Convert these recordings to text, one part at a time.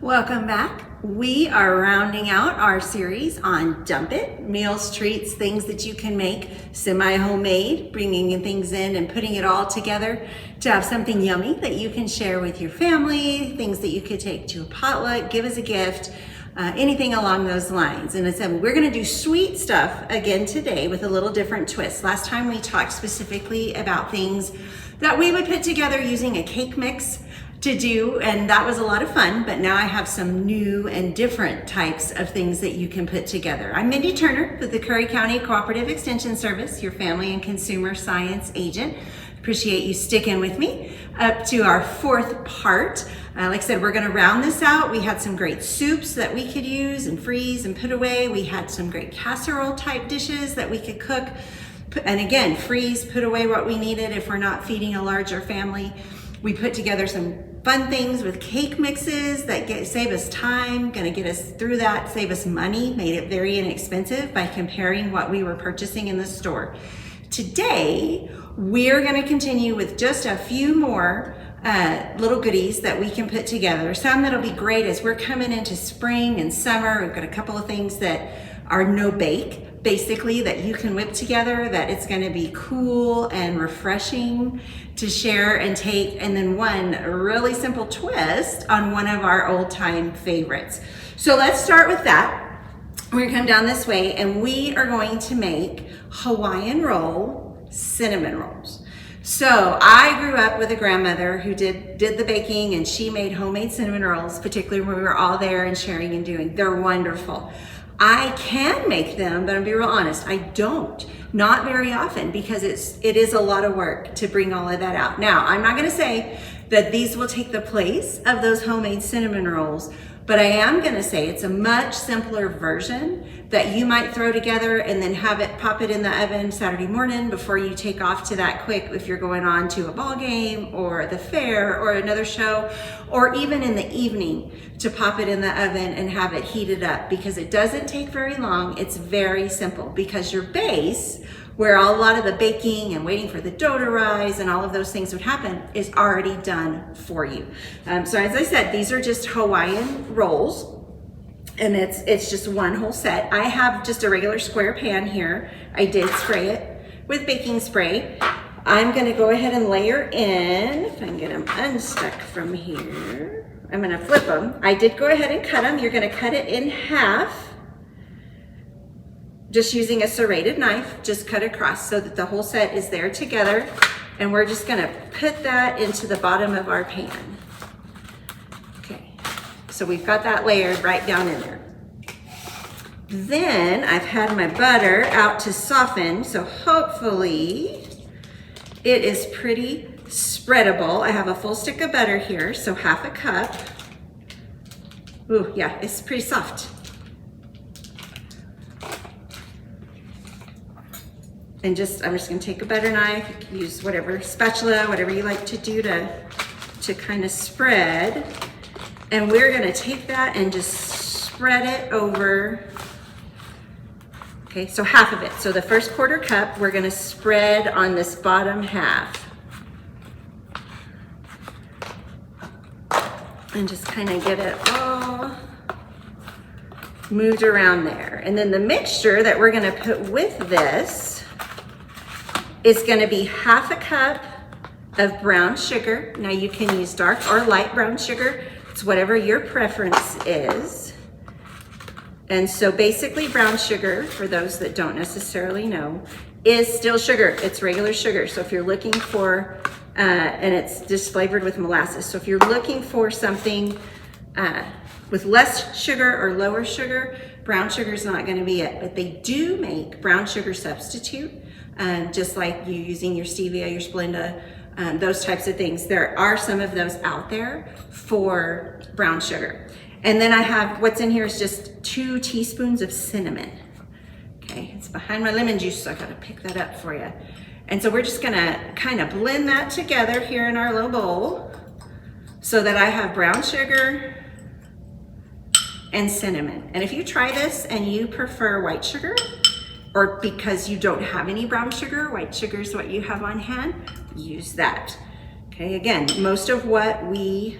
Welcome back. We are rounding out our series on Dump It, meals, treats, things that you can make semi-homemade, bringing things in and putting it all together to have something yummy that you can share with your family, things that you could take to a potluck, give as a gift, anything along those lines. And we're gonna do sweet stuff again today with a little different twist. Last time we talked specifically about things that we would put together using a cake mix to do, and that was a lot of fun, but now I have some new and different types of things that you can put together. I'm Mindy Turner with the Curry County Cooperative Extension Service, your family and consumer science agent. Appreciate you sticking with me up to our fourth part. Like I said, we're gonna round this out. We had some great soups that we could use and freeze and put away. We had some great casserole type dishes that we could cook, and again, freeze, put away what we needed if we're not feeding a larger family. We put together some fun things with cake mixes that save us time, gonna get us through that, save us money, made it very inexpensive by comparing what we were purchasing in the store. Today, we're gonna continue with just a few more little goodies that we can put together. Some that'll be great as we're coming into spring and summer. We've got a couple of things that are no bake, basically, that you can whip together, that it's gonna be cool and refreshing to share and take, and then one really simple twist on one of our old time favorites. So let's start with that. We're gonna come down this way and we are going to make Hawaiian roll cinnamon rolls. So I grew up with a grandmother who did the baking, and she made homemade cinnamon rolls, particularly when we were all there and sharing and doing. They're wonderful. I can make them, but I'll be real honest, I don't. Not very often, because it is a lot of work to bring all of that out. Now, I'm not gonna say that these will take the place of those homemade cinnamon rolls, but I am gonna say it's a much simpler version that you might throw together and then pop it in the oven Saturday morning before you take off to that quick, if you're going on to a ball game or the fair or another show, or even in the evening to pop it in the oven and have it heated up, because it doesn't take very long. It's very simple, because your base, where a lot of the baking and waiting for the dough to rise and all of those things would happen, is already done for you. So as I said, these are just Hawaiian rolls, and it's just one whole set. I have just a regular square pan here. I did spray it with baking spray. I'm gonna go ahead and layer in, if I can get them unstuck from here. I'm gonna flip them. I did go ahead and cut them. You're gonna cut it in half, just using a serrated knife, just cut across so that the whole set is there together. And we're just gonna put that into the bottom of our pan. Okay, so we've got that layered right down in there. Then I've had my butter out to soften, so hopefully it is pretty spreadable. I have a full stick of butter here, so half a cup. Ooh, yeah, it's pretty soft. And I'm just gonna take a butter knife, you can use whatever spatula, whatever you like to do to kind of spread. And we're gonna take that and just spread it over. Okay, so half of it. So the first quarter cup, we're gonna spread on this bottom half. And just kind of get it all moved around there. And then the mixture that we're gonna put with this is gonna be half a cup of brown sugar. Now you can use dark or light brown sugar. It's whatever your preference is. And so basically brown sugar, for those that don't necessarily know, is still sugar. It's regular sugar. So if you're looking for, and it's just flavored with molasses. So if you're looking for something with less sugar or lower sugar, brown sugar is not gonna be it. But they do make brown sugar substitute. Just like you using your stevia, your Splenda, those types of things. There are some of those out there for brown sugar. And then I have, what's in here is just 2 teaspoons of cinnamon. Okay, it's behind my lemon juice, so I gotta pick that up for you. And so we're just gonna kind of blend that together here in our little bowl so that I have brown sugar and cinnamon. And if you try this and you prefer white sugar, or because you don't have any brown sugar, white sugar is what you have on hand, use that. Okay, again, most of what we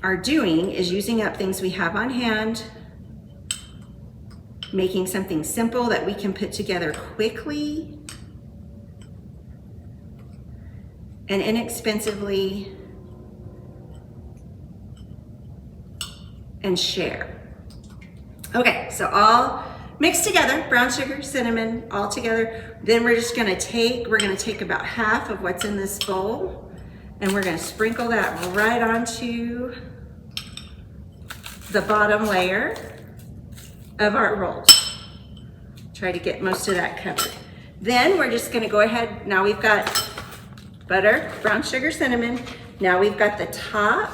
are doing is using up things we have on hand, making something simple that we can put together quickly and inexpensively and share. Okay, so all mixed together, brown sugar, cinnamon, all together. Then we're gonna take about half of what's in this bowl and we're gonna sprinkle that right onto the bottom layer of our rolls. Try to get most of that covered. Then we're just gonna go ahead, now we've got butter, brown sugar, cinnamon. Now we've got the top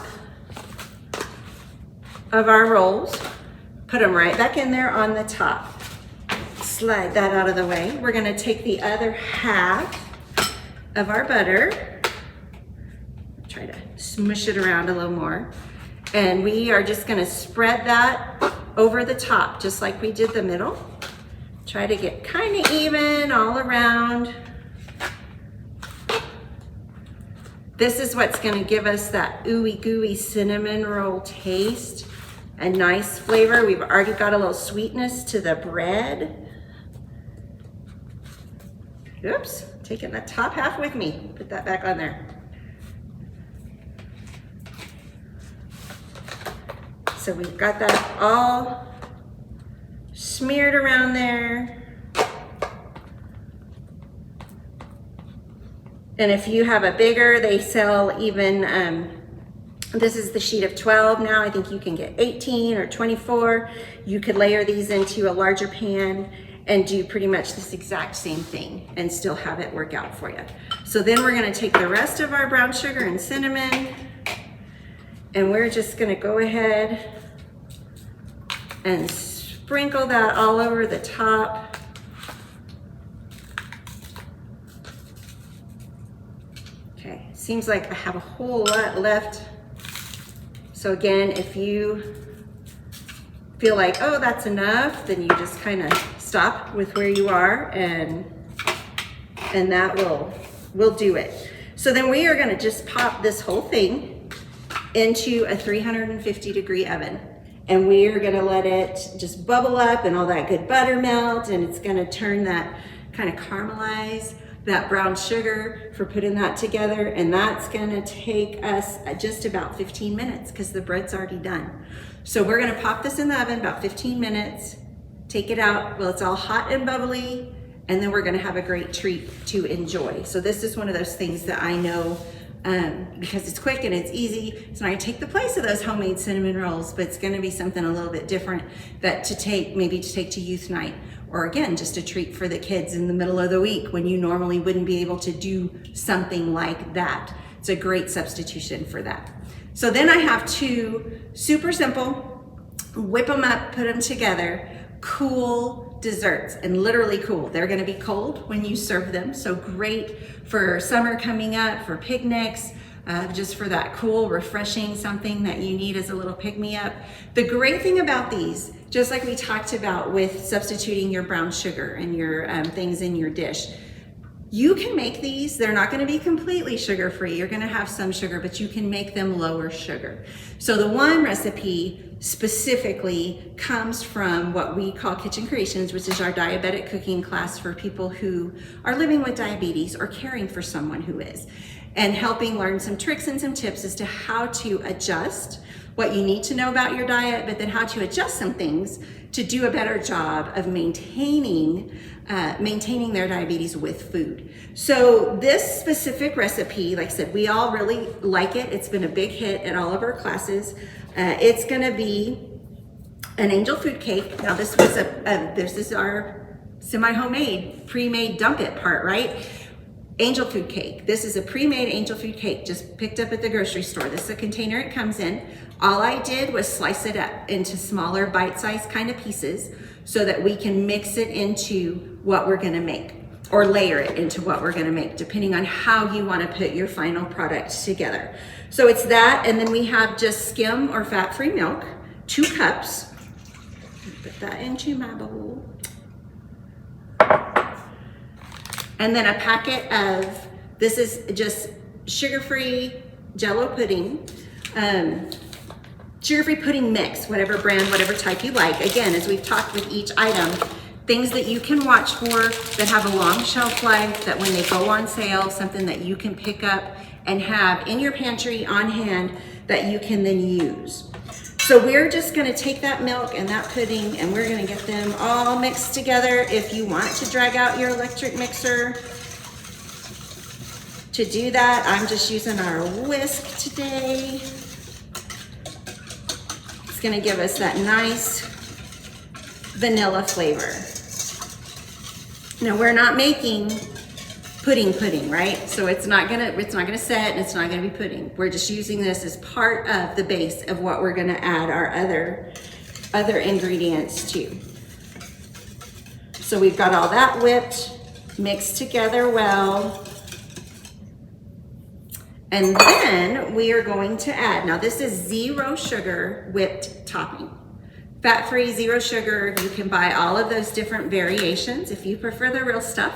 of our rolls. Put them right back in there on the top. Slide that out of the way. We're gonna take the other half of our butter, try to smush it around a little more, and we are just gonna spread that over the top, just like we did the middle. Try to get kind of even all around. This is what's gonna give us that ooey gooey cinnamon roll taste. A nice flavor. We've already got a little sweetness to the bread. Oops, taking the top half with me. Put that back on there. So we've got that all smeared around there. And if you have a bigger, they sell even, this is the sheet of 12 now. I think you can get 18 or 24. You could layer these into a larger pan and do pretty much this exact same thing and still have it work out for you. So then we're gonna take the rest of our brown sugar and cinnamon and we're just gonna go ahead and sprinkle that all over the top. Okay, seems like I have a whole lot left. So again, if you feel like, oh, that's enough, then you just kind of stop with where you are and that will do it. So then we are gonna just pop this whole thing into a 350-degree oven. And we are gonna let it just bubble up and all that good butter melt, and it's gonna turn that kind of caramelize that brown sugar for putting that together, and that's gonna take us just about 15 minutes because the bread's already done. So we're gonna pop this in the oven about 15 minutes, take it out while it's all hot and bubbly, and then we're gonna have a great treat to enjoy. So this is one of those things that I know because it's quick and it's easy. It's not gonna take the place of those homemade cinnamon rolls, but it's gonna be something a little bit different that maybe to take to youth night, or again, just a treat for the kids in the middle of the week when you normally wouldn't be able to do something like that. It's a great substitution for that. So then I have two super simple, whip them up, put them together, cool desserts, and literally cool. They're gonna be cold when you serve them, so great for summer coming up, for picnics, just for that cool, refreshing something that you need as a little pick-me-up. The great thing about these, just like we talked about with substituting your brown sugar and your things in your dish, you can make these, they're not gonna be completely sugar-free, you're gonna have some sugar, but you can make them lower sugar. So the one recipe specifically comes from what we call Kitchen Creations, which is our diabetic cooking class for people who are living with diabetes or caring for someone who is, and helping learn some tricks and some tips as to how to adjust what you need to know about your diet, but then how to adjust some things to do a better job of maintaining their diabetes with food. So this specific recipe, like I said, we all really like it. It's been a big hit at all of our classes. It's gonna be an angel food cake. Now this is our semi-homemade, pre-made dump it part, right? Angel food cake. This is a pre-made angel food cake, just picked up at the grocery store. This is the container it comes in. All I did was slice it up into smaller bite-sized kind of pieces so that we can mix it into what we're gonna make, or layer it into what we're gonna make, depending on how you wanna put your final product together. So it's that, and then we have just skim or fat-free milk, 2 cups. Put that into my bowl. And then a packet of, this is just sugar-free Jell-O pudding. sugar-free pudding mix, whatever brand, whatever type you like. Again, as we've talked with each item, things that you can watch for that have a long shelf life, that when they go on sale, something that you can pick up and have in your pantry on hand that you can then use. So we're just gonna take that milk and that pudding and we're gonna get them all mixed together. If you want to drag out your electric mixer to do that, I'm just using our whisk today. It's gonna give us that nice vanilla flavor. Now we're not making pudding, right? So it's not gonna set and it's not gonna be pudding. We're just using this as part of the base of what we're gonna add our other ingredients to. So we've got all that whipped, mixed together well. And then we are going to add, now this is 0 sugar whipped topping. Fat-free, 0 sugar. You can buy all of those different variations if you prefer the real stuff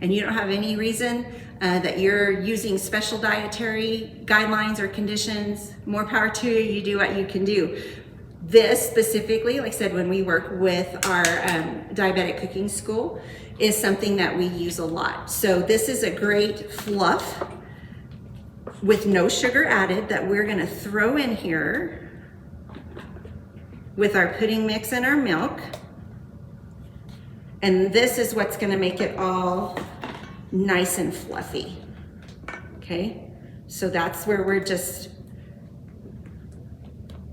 and you don't have any reason that you're using special dietary guidelines or conditions. More power to you, you do what you can do. This specifically, like I said, when we work with our diabetic cooking school, is something that we use a lot. So this is a great fluff with no sugar added that we're gonna throw in here with our pudding mix and our milk. And this is what's gonna make it all nice and fluffy, okay? So that's where we're just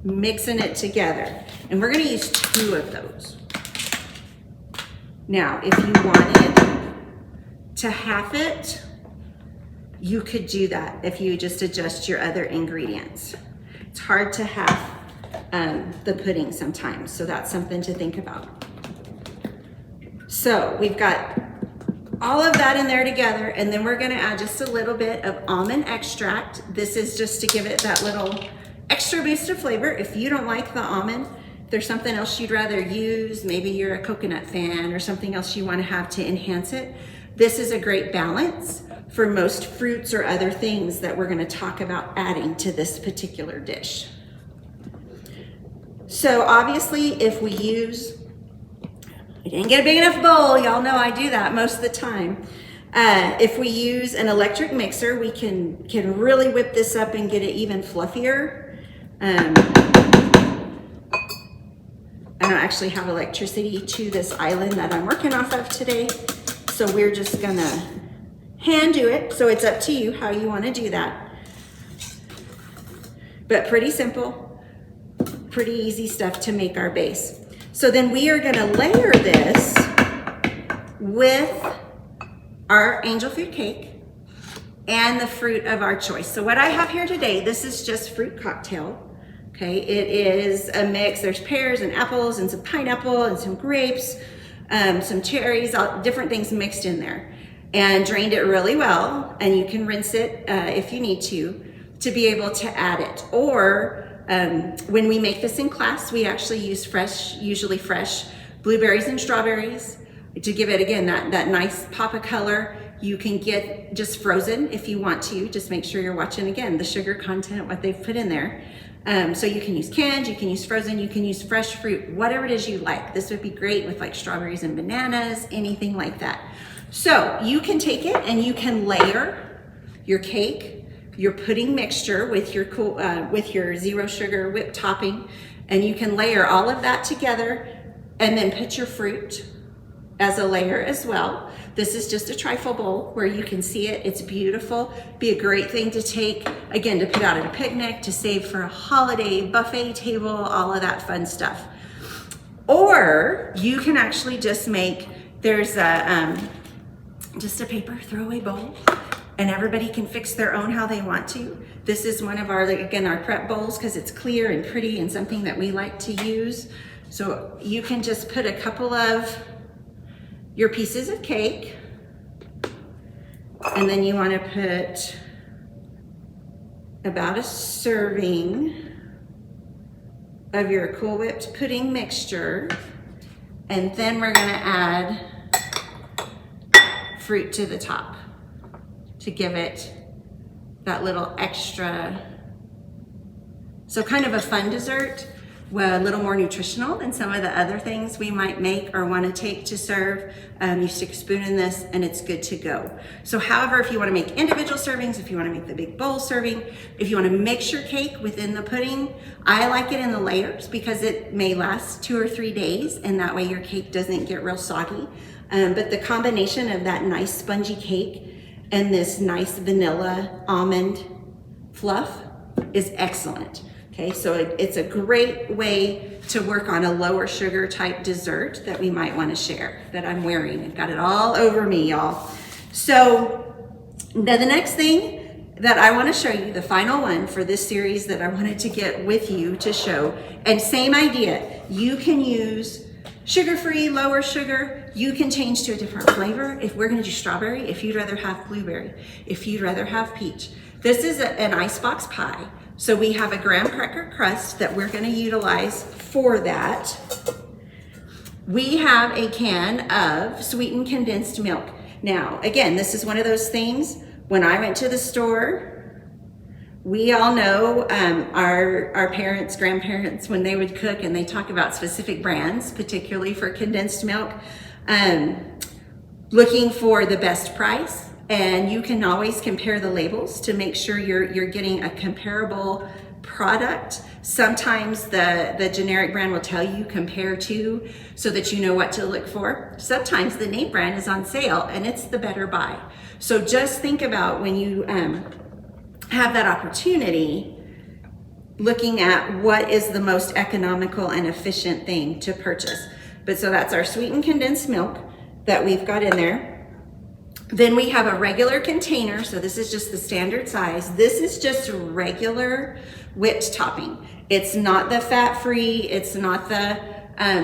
mixing it together. And we're gonna use 2 of those. Now, if you wanted to half it, you could do that if you just adjust your other ingredients. It's hard to half the pudding sometimes, so that's something to think about. So we've got all of that in there together, and then we're gonna add just a little bit of almond extract. This is just to give it that little extra boost of flavor. If you don't like the almond, if there's something else you'd rather use, maybe you're a coconut fan or something else you wanna have to enhance it, this is a great balance for most fruits or other things that we're gonna talk about adding to this particular dish. So obviously if we use, I didn't get a big enough bowl, y'all know I do that most of the time. If we use an electric mixer, we can really whip this up and get it even fluffier. I don't actually have electricity to this island that I'm working off of today, so we're just gonna hand do it. So it's up to you how you wanna do that. But pretty simple, pretty easy stuff to make our base. So then we are gonna layer this with our angel food cake and the fruit of our choice. So what I have here today, this is just fruit cocktail. Okay, it is a mix. There's pears and apples and some pineapple and some grapes, some cherries, all different things mixed in there. And drained it really well, and you can rinse it if you need to be able to add it. Or when we make this in class, we actually use usually fresh blueberries and strawberries to give it, again, that nice pop of color. You can get just frozen if you want to. Just make sure you're watching, again, the sugar content, what they've put in there. So you can use canned, you can use frozen, you can use fresh fruit, whatever it is you like. This would be great with like strawberries and bananas, anything like that. So you can take it and you can layer your cake, your pudding mixture with your 0 sugar whipped topping, and you can layer all of that together and then put your fruit as a layer as well. This is just a trifle bowl where you can see it. It's beautiful. Be a great thing to take, again, to put out at a picnic, to save for a holiday buffet table, all of that fun stuff. Or you can actually just make, there's just a paper throwaway bowl, and everybody can fix their own how they want to. This is one of our, again, our prep bowls because it's clear and pretty and something that we like to use. So you can just put a couple of your pieces of cake, and then you want to put about a serving of your Cool Whipped pudding mixture, and then we're going to add fruit to the top to give it that little extra So kind of a fun dessert, well, a little more nutritional than some of the other things we might make or want to take to serve. You stick a spoon in this and it's good to go. So however, if you want to make individual servings, if you want to make the big bowl serving, if you want to mix your cake within the pudding, I like it in the layers because it may last 2 or 3 days and that way your cake doesn't get real soggy. But the combination of that nice spongy cake and this nice vanilla almond fluff is excellent. Okay, so it's a great way to work on a lower sugar type dessert that we might want to share, that I'm wearing. I've got it all over me, y'all. So now the next thing that I want to show you, the final one for this series that I wanted to get with you to show, and same idea, you can use sugar-free, lower sugar, you can change to a different flavor. If we're going to do strawberry, if you'd rather have blueberry, if you'd rather have peach. This is an icebox pie. So we have a graham cracker crust that we're going to utilize for that. We have a can of sweetened condensed milk. Now, again, this is one of those things, when I went to the store, we all know our parents, grandparents, when they would cook and they talk about specific brands, particularly for condensed milk, looking for the best price. And you can always compare the labels to make sure you're getting a comparable product. Sometimes the generic brand will tell you compare to so that you know what to look for. Sometimes the name brand is on sale and it's the better buy. So just think about when you have that opportunity, looking at what is the most economical and efficient thing to purchase. But so that's our sweetened condensed milk that we've got in there. Then we have a regular container, so this is just the standard size. This is just regular whipped topping. It's not the fat-free, it's not the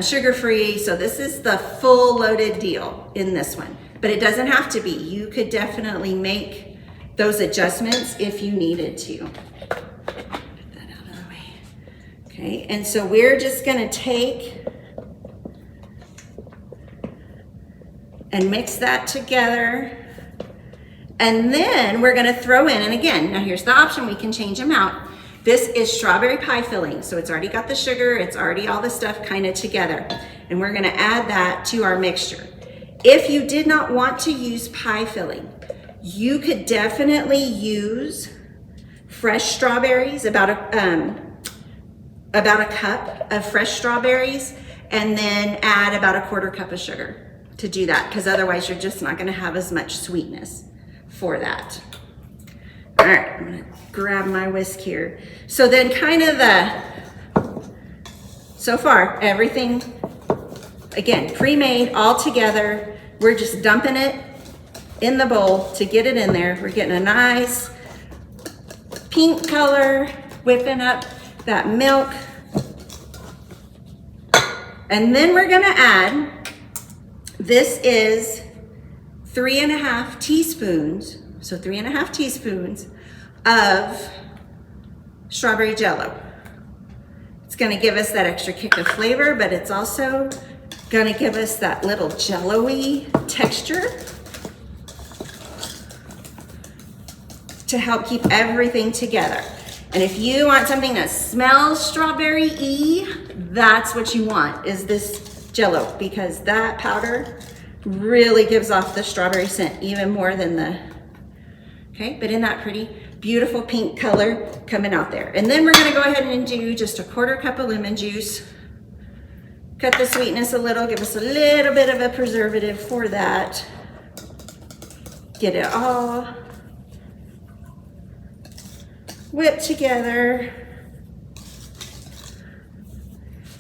sugar-free, so this is the full loaded deal in this one. But it doesn't have to be. You could definitely make those adjustments if you needed to. Put that out of the way. Okay, and so we're just gonna take and mix that together. And then we're gonna throw in, and again, now here's the option, we can change them out. This is strawberry pie filling. So it's already got the sugar, it's already all the stuff kind of together. And we're gonna add that to our mixture. If you did not want to use pie filling, you could definitely use fresh strawberries, about a cup of fresh strawberries, and then add about a 1/4 cup of sugar to do that, because otherwise you're just not going to have as much sweetness for that. All right, I'm going to grab my whisk here. So then kind of so far, everything, again, pre-made all together. We're just dumping it in the bowl to get it in there. We're getting a nice pink color, whipping up that milk. And then we're going to add, this is 3½ teaspoons, so 3½ teaspoons of strawberry jello. It's gonna give us that extra kick of flavor, but it's also gonna give us that little jello-y texture to help keep everything together. And if you want something that smells strawberry-y, that's what you want, is this jello, because that powder really gives off the strawberry scent even more than the, okay, but in that pretty beautiful pink color coming out there. And then we're gonna go ahead and do just a 1/4 cup of lemon juice. Cut the sweetness a little, give us a little bit of a preservative for that. Get it all whipped together.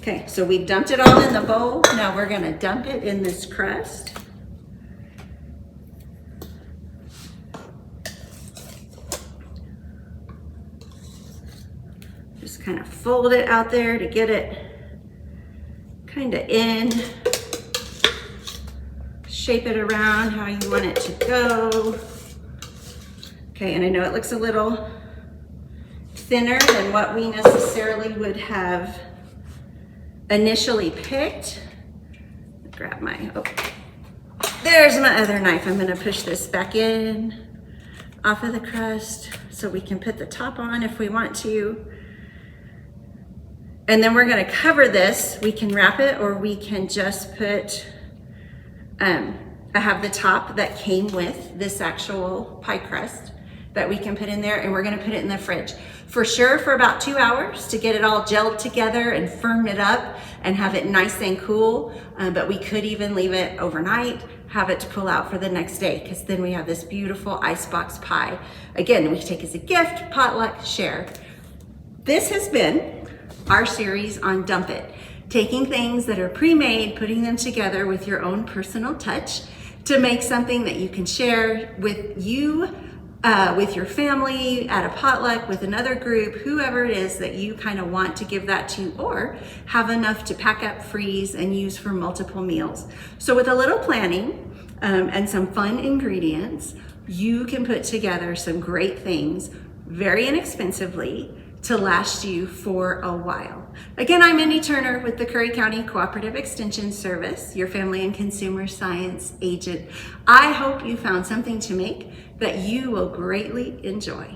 Okay, so we dumped it all in the bowl. Now we're gonna dump it in this crust. Just kind of fold it out there to get it kind of in. Shape it around how you want it to go. Okay, and I know it looks a little thinner than what we necessarily would have initially picked. Grab my, oh, there's my other knife. I'm gonna push this back in off of the crust so we can put the top on if we want to. And then we're gonna cover this. We can wrap it or we can just put, I have the top that came with this actual pie crust that we can put in there, and we're gonna put it in the fridge. For sure for about 2 hours to get it all gelled together and firm it up and have it nice and cool. But we could even leave it overnight, have it to pull out for the next day, because then we have this beautiful icebox pie. Again, we can take as a gift, potluck, share. This has been our series on Dump It. Taking things that are pre-made, putting them together with your own personal touch to make something that you can share with you, with your family, at a potluck, with another group, whoever it is that you kind of want to give that to, or have enough to pack up, freeze, and use for multiple meals. So with a little planning and some fun ingredients, you can put together some great things very inexpensively to last you for a while. Again, I'm Mindy Turner with the Curry County Cooperative Extension Service, your family and consumer science agent. I hope you found something to make that you will greatly enjoy.